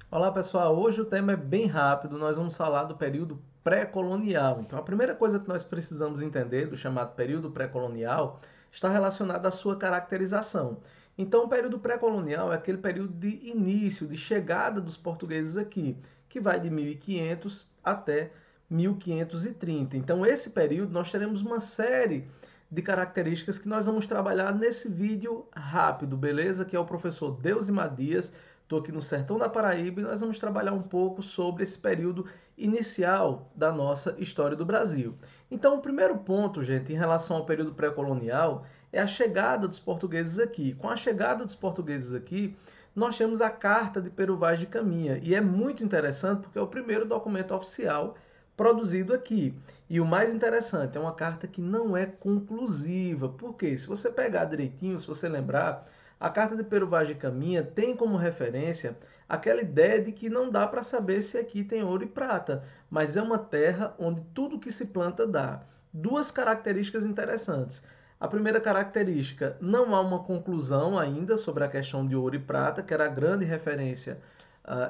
Olá pessoal, hoje o tema é bem rápido, nós vamos falar do período pré-colonial. Então a primeira coisa que nós precisamos entender do chamado período pré-colonial está relacionada à sua caracterização. Então o período pré-colonial é aquele período de início, de chegada dos portugueses aqui, que vai de 1500 até 1530. Então esse período nós teremos uma série de características que nós vamos trabalhar nesse vídeo rápido, beleza? Que é o professor Deusimar Dias. Estou aqui no sertão da Paraíba e nós vamos trabalhar um pouco sobre esse período inicial da nossa história do Brasil. Então, o primeiro ponto, gente, em relação ao período pré-colonial, é a chegada dos portugueses aqui. Com a chegada dos portugueses aqui, nós temos a Carta de Pero Vaz de Caminha. E é muito interessante porque é o primeiro documento oficial produzido aqui. E o mais interessante, é uma carta que não é conclusiva. Por quê? Se você pegar direitinho, se você lembrar, a Carta de Pero Vaz de Caminha tem como referência aquela ideia de que não dá para saber se aqui tem ouro e prata, mas é uma terra onde tudo que se planta dá. Duas características interessantes. A primeira característica, não há uma conclusão ainda sobre a questão de ouro e prata, que era a grande referência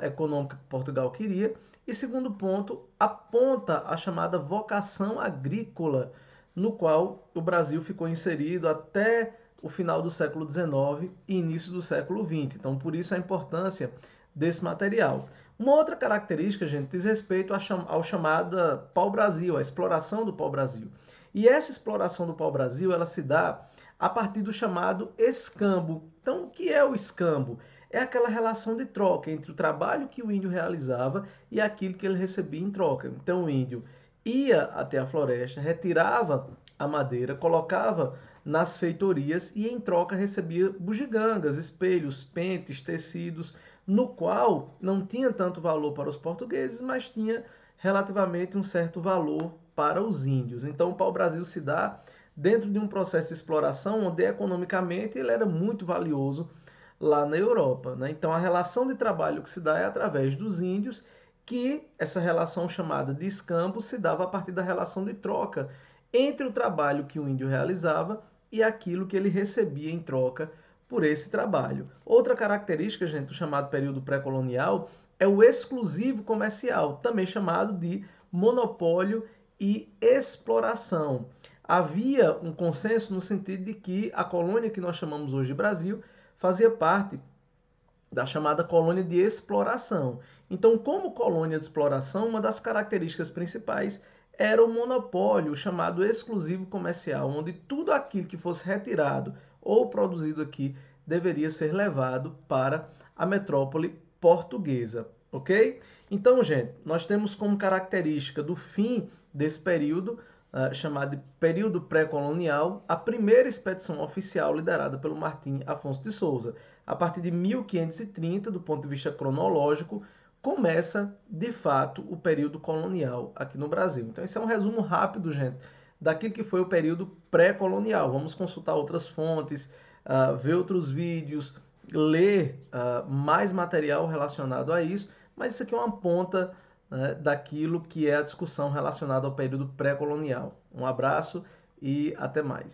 econômica que Portugal queria. E segundo ponto, aponta a chamada vocação agrícola, no qual o Brasil ficou inserido até o final do século XIX e início do século XX. Então, por isso a importância desse material. Uma outra característica, gente, diz respeito ao chamado pau-brasil, a exploração do pau-brasil. E essa exploração do pau-brasil, ela se dá a partir do chamado escambo. Então, o que é o escambo? É aquela relação de troca entre o trabalho que o índio realizava e aquilo que ele recebia em troca. Então, o índio ia até a floresta, retirava a madeira, colocava nas feitorias e em troca recebia bugigangas, espelhos, pentes, tecidos, no qual não tinha tanto valor para os portugueses, mas tinha relativamente um certo valor para os índios. Então o pau-brasil se dá dentro de um processo de exploração onde economicamente ele era muito valioso lá na Europa. Né? Então a relação de trabalho que se dá é através dos índios, que essa relação chamada de escambo se dava a partir da relação de troca entre o trabalho que o índio realizava e aquilo que ele recebia em troca por esse trabalho. Outra característica, gente, do chamado período pré-colonial é o exclusivo comercial, também chamado de monopólio e exploração. Havia um consenso no sentido de que a colônia que nós chamamos hoje de Brasil fazia parte da chamada colônia de exploração. Então, como colônia de exploração, uma das características principais era o monopólio, chamado exclusivo comercial, onde tudo aquilo que fosse retirado ou produzido aqui deveria ser levado para a metrópole portuguesa, ok? Então, gente, nós temos como característica do fim desse período, chamado de período pré-colonial, a primeira expedição oficial liderada pelo Martim Afonso de Souza. A partir de 1530, do ponto de vista cronológico, começa, de fato, o período colonial aqui no Brasil. Então, esse é um resumo rápido, gente, daquilo que foi o período pré-colonial. Vamos consultar outras fontes, ver outros vídeos, ler mais material relacionado a isso, mas isso aqui é uma ponta, né, daquilo que é a discussão relacionada ao período pré-colonial. Um abraço e até mais.